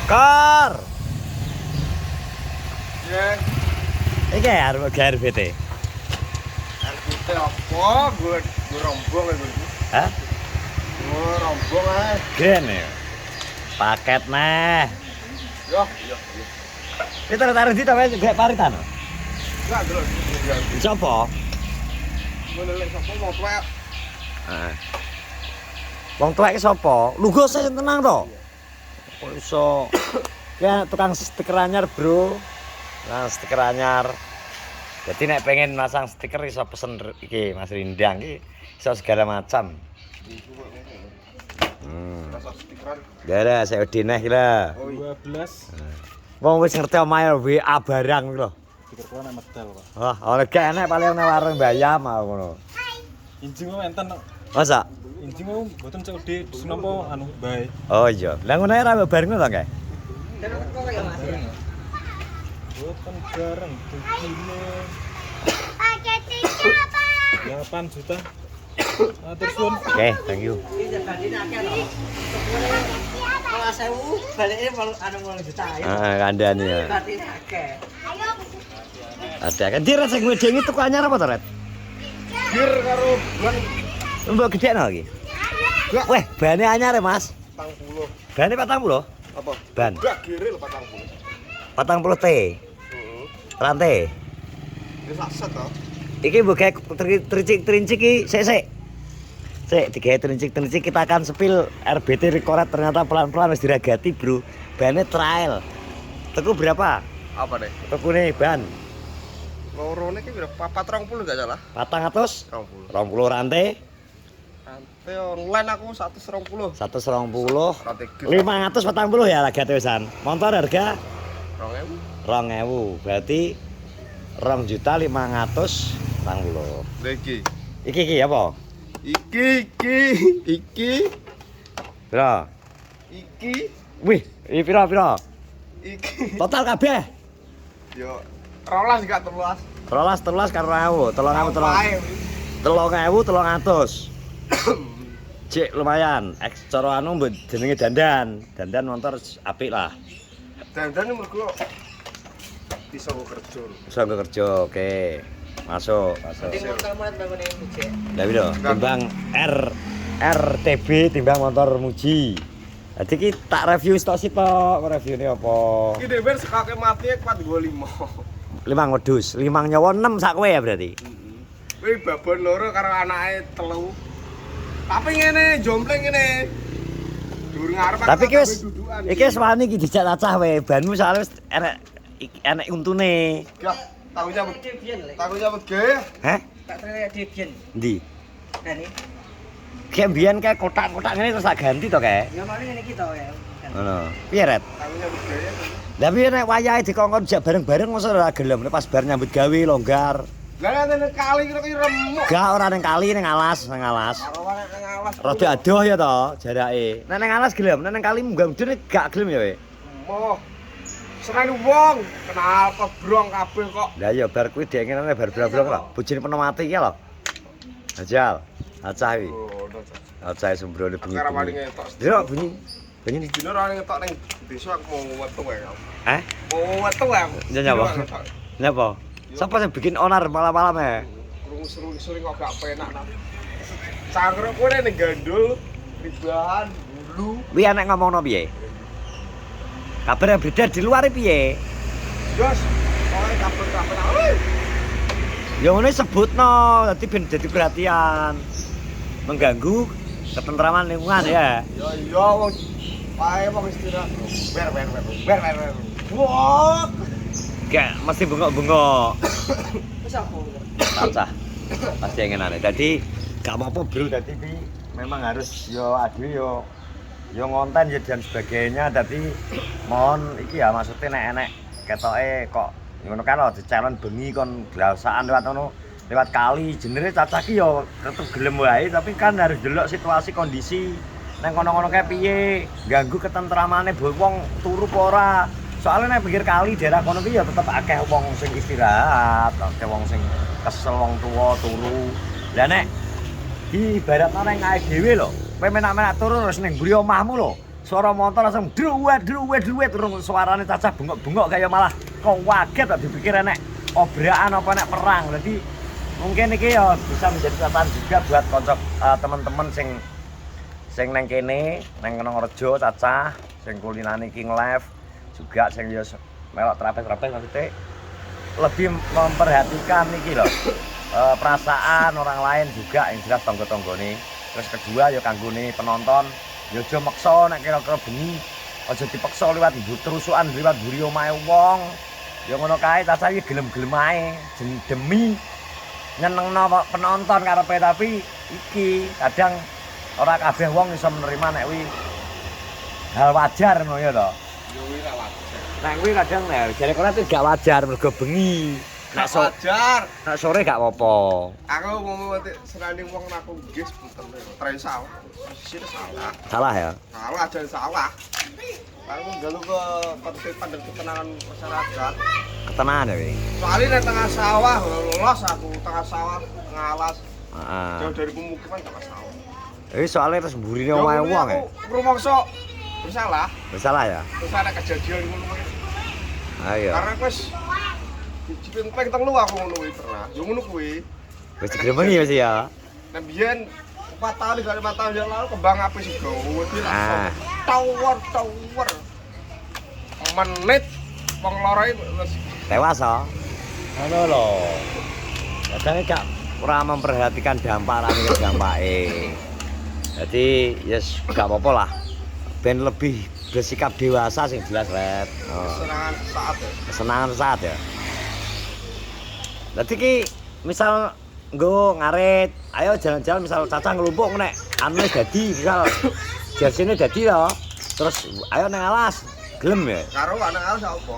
Kor. Ya. Iki arep GRBT. RBT apa? Gue rombong ya gue. Hah? Gue rombong aja. Gene. Paket neh. Yo. Kita taruh di tawe gak paritan. Enggak dulu. Sopo? Menelek sapa mau tuwek. Heeh. Wong tuwek ki sapa? Lungguh sing tenang to. Kok iso ya tukang stiker anyar, Bro. Nah, stiker anyar. Jadi nek pengen masang stiker iso pesen iki Mas Rindang iki iso segala macam. Rasa stikeran. Ya saya dineh iki lah. 12 Wong wis ngerti omahe WA barang iki lho. stiker kuwi nek medal kok. Wah, ora gak enek paling nang warung Bayam aku ngono. Injing kok enten kok. Masa? Injing kok mboten COD sunapa anu bae. Oh iya. Lah ngono ae ra bareng to, Kak? Boten bareng begini. Pakai tiga, Pak. 8 juta. Atur suwun. Oke, thank you. Kalau sewu baliknya mau anu mau juta ya. Kandhane ya. Berarti akeh. Ayo. Ada kan dia sing wedengi tuku anyar apa to, Ret? Bir karo ban Mbok gedekno iki. Weh, bane anyar ya, Mas. 40. Bane 40. Apa? Ban. Enggak giril 40. 40 T. Heeh. Rantai. Wis aset to. Iki mbok gawe trincik-trincik iki sik. Sik digawe trincik-trincik kita akan sepil RBT Rekoret ternyata pelan-pelan wis diragati, Bro. Bane trial. Teku berapa? Apa deh? Tekune ban. Lorone ki berapa? 420 enggak salah. 400 20. 20 rantai, Rantai online aku 120. 120, Rantai gir. 540 ya lagi tulisan. Motor harga 2000. 2000, berarti 2.540. Lha Iki apa? Iki. Piro? Iki. Wih, iki piro? Iki. Total kabeh. Yo 12 enggak 13. 13 karo 300. Cek lumayan, cara anu mbok jenenge dandan. Dandan motor apik lah. Dan mergo bisa kerja. Bisa kerja, oke. Masuk. Nanti motor muat bangun yang bujek. Lah piro? Timbang RTB timbang motor Muji. Jadi ki tak review stok sih Pak, reviewnya apa? Iki dhewe sekake mati kuat nggo 5. 5 wedhus, 5 nyawa 6 sak kowe ya berarti. Kuwi babon loro karo anake 3. Tapi ngene jompleng ngene. Dur ngarep Tapi ki wis iki wis wani iki dijak cacah wae. Banmu soalnya wis enek untune. Ya, tanggung jawab. Debian lek. Tanggung jawab ge. Heh? Tak terlihat debian. Ndi? Nah ini. Kayak mbiyen kayak kotak-kotak ngene terus tak ganti to kae. Ya mana ini kita ya. Ngono. Piye, Ret? Tanggung jawab ge. Lah piye nek wayahe dikongkon jak bareng-bareng mosok ora gelem nek pas bar nyambut gawe longgar. Lah nek kali kira remuk. Gak ora ning kali ning alas, ning alas. Karo wae nang alas. Rada adoh ya to jarake. Nek ning alas gelem, nek ning kali munggah mudune gak gelem ya we. Moh. Seneng wong, kenal kebrong kabeh kok. Lah ya bar kuwi dengenane bar brong lho. Bojone peno mati iki lho. Ajal. Acah iki. Oh, Acah sembrone bengi. Karo wani ngetok. Yo bunyi. Bunyi nih. Dino ora ngetok ning desa aku mau wetu wae. Eh? Mau wetu wae. Ya nyapa? Nyapa? Siapa yang bikin onar malam-malam ya? Krungu seru-seru kok gak penak nak. Cangkruk kowe ning gandul, ribahan, bulu. Wi anek ngomongno piye? Kabar yang beredar di luar piye? Jos, kowe kabar-kabar. Ya ngene sebutno, dadi ben dadi perhatian. Mengganggu ketentraman lingkungan ya. Ya iya wong pae wong istirahat. Ber. Wah. Gak mesti bengok-bengok. Wis apa? Cacah. Pasti ngenane. Dadi gak apa-apa bro, dadi memang harus yo aduh yo ngonten ya dan sebagainya. Dadi mohon iki ya maksudnya nek enek ketoke kok ngono kan lho di-challenge bengi kon glasaan lewat ngono lewat kali jenenge cacah ki yo tetep gelem wae tapi kan harus delok situasi kondisi nang kono-kono kae piye ganggu ketentramane wong turu apa ora. Soalnya nek pinggir kali daerah kono ki ya tetep akeh wong sing istirahat, akeh wong sing kesel wong tuwa turu. Lah nek ibaratnya nang ngae dhewe lho, kowe menak-menak turu terus ning mburi omahmu lho. suara motor langsung druwet terus suarane cacah bengok-bengok kayak malah kaget tak dipikir enek obrakan apa enek perang. Jadi mungkin iki ya bisa menjadi catatan juga buat konsep teman-teman sing nang kene nang Kenongrejo cacah sing kulinane King Live juga sing yo melok trapes-trapes maksudnya lebih memperhatikan iki lho perasaan orang lain juga yang jelas tonggo-tonggone. Terus kedua ya kanggone penonton ya aja maksa nek kira-kira bengi aja dipaksa liwat terusukan liwat mburi omahe wong. Ya ngono kae cacah iki gelem-gelem ae demi nyenengno penonton karepe tapi iki kadang ora kabeh wong iso menerima nek kuwi hal wajar ngono ya to. Yo kuwi ra wajar. Nek kuwi kadang nek jare kono itu gak wajar mergo bengi. Gak wajar. Nek sore gak apa-apa. Aku mau serani wong aku nggih sebutan tre salah. Sisi salah. Salah ya? Salah aja salah. Aku njaluk ke ketertiban dan ketenangan masyarakat. Ketenangan ya kuwi. Soalnya di tengah sawah los aku, tengah sawah, tengah alas. Heeh. Jauh dari pemukiman tengah sawah. Iki soalnya terus mburine omahe wong ya. Rumangsa bersalah. Bersalah ya? Terus ada kejadian ngono kuwi. Ayo. Karena wis diping telu aku ngono kuwi pernah. Yo ngono kuwi. Wis digremengi wis ya. Nek biyen 4 tahun dari 4 tahun yang lalu kembang api sih gawé Ah. tower. Menit wong loro iki wis Tewas oh. Ngono lho. Kadang gak ora memperhatikan dampake. Jadi yes gak apa-apa lah. Ben lebih bersikap dewasa sing jelas Red. Oh. senangan saat ya. Kesenangan saat ya. Dadi ki misal nggo ngarit, ayo jalan-jalan misal cacah ngelumpuk nek anu dadi misal jasine dadi to. Terus ayo nang alas. Gelem ya? Karo anak harus apa?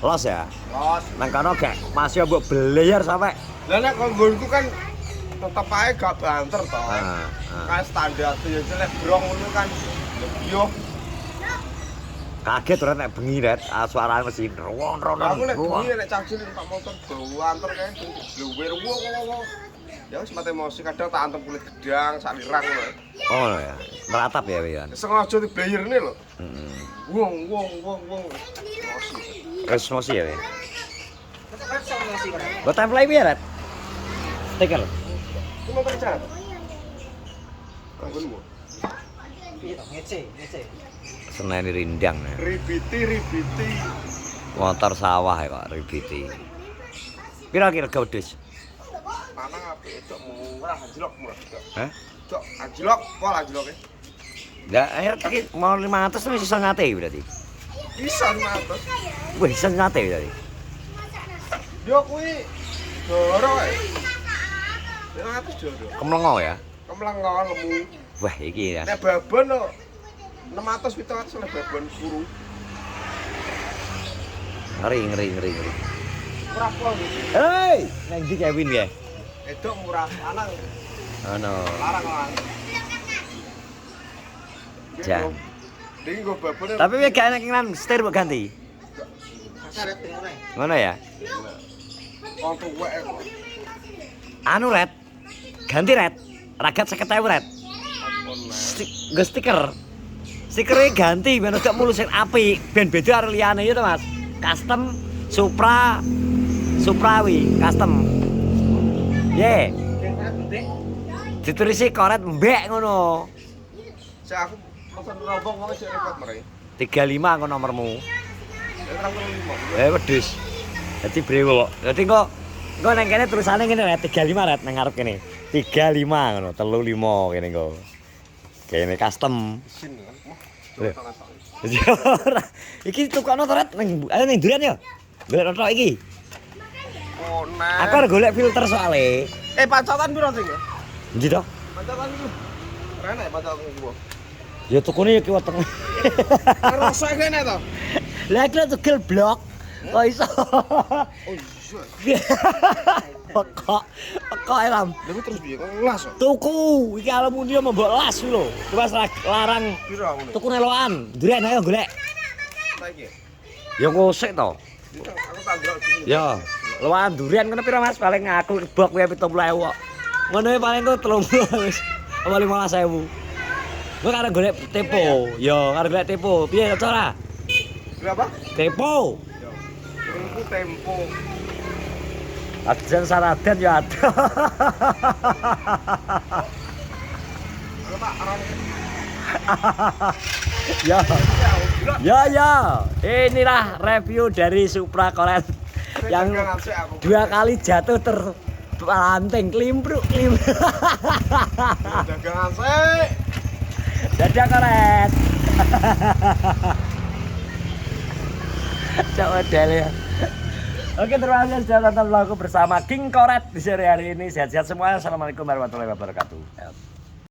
Los ya? Los. Nang kono gak masih mbok belayar sampai. Lah nek konggonku kan tetep ae gak banter to. Ah, Kan standar tuh ya jelek brong ngono kan. Yo, kaget ora nek bengi Red, suarane mesti ron. aku nek bengi nek cacil tak motor bawa anter kae bluwer wo. Ya wis mate emosi kadang tak antem kulit gedang sak lirang ngono. Oh ya, meratap ya Wian. Sengaja dibayarne lho. Heeh. Wong. Emosi. Wis emosi ya, Wian. Kan sama masih kan. Buat template piye, Red? Stiker. Ku mau kerja. Kanggonmu. Piye to? Ngece. Senen rindang ya. Ribiti. Motor sawah ya kok ribiti. Kira-kira wedhus. Lanang apik itu murah anjlok. Hah? Cok, anjlok, kok anjloke? Ya, akhir iki mau 500 wis iso ngate berarti. Bisa 500. Wis iso ngate berarti. Yo kuwi doro ae. 500 doro. Kemlengo ya. Kemlengo lemu. Wah, iki ya. Nek babon no 600 700 nek babon kuru. Ngeri. Murah kok iki. Hei, nang ndi Kevin ya? Edok murah lanang Ono. larang. Jan. Iki nggo babon. Tapi wis gak enak nang setir mbok ganti. Karet ngono. Ngono ya. Wong tuwek kok. Anu Red. Ganti Red. Ragat 50.000 Red. Nggo stiker. Stikernya ganti ben gak mulus sing apik, ben beda karo liyane ya to Mas. Custom Suprawi, custom. Ye. Karet penting. Ditulisi koret mbek ngono. Sik aku pesen rombong wong sik repot mrene. 35 ngono nomormu. Ya terang 5. Wedhus. Dadi brewok. Dadi engko nang kene tulisane ngene Red, 35 Red nang ngarep kene. 35 ngono, 35 kene engko. Kene custom. Isin kan. Lho. Ora. Iki tukokno to Red ning ayo ning duren ya. Golek tok iki. Oh, Aku arep golek filter soalé. pacotan piro sing? Endi to? Pacotan iki. Renek pacotan iki, Bu. Ya tukune ya kiwa teng. Rasa kene to. Lah iki tugel blok. Kok iso? Oh iya. Kok elam. Lha terus piye? Kok las kok? Tuku iki aluminium mbok las lho. Wis larang Piro ngono? tuku nelokan. Duren ayo golek. Saiki. Ya ngosik to. Aku tak ndelok sini. Ya, loan durian ngono pira Mas? Paling aku bok kuwi 70.000 kok. Ngono paling ku 30 wis. Apa 15.000. Gue karena golek tepo. Yo, karena golek tepo. Piye cara? Berapa? Tepo. Tempo tempo. Ajen saraden ya ada. Berapa orang? Ya. Ya ya. Inilah review dari Supra Coret yang 2 kali jatuh terpelanting klimpruk. Dagangan sih. Dadah Coret. Coba deh ya. Oke, terima kasih sudah tonton vlogku bersama King Coret di sore hari ini. Sehat-sehat semuanya. Assalamualaikum warahmatullahi wabarakatuh.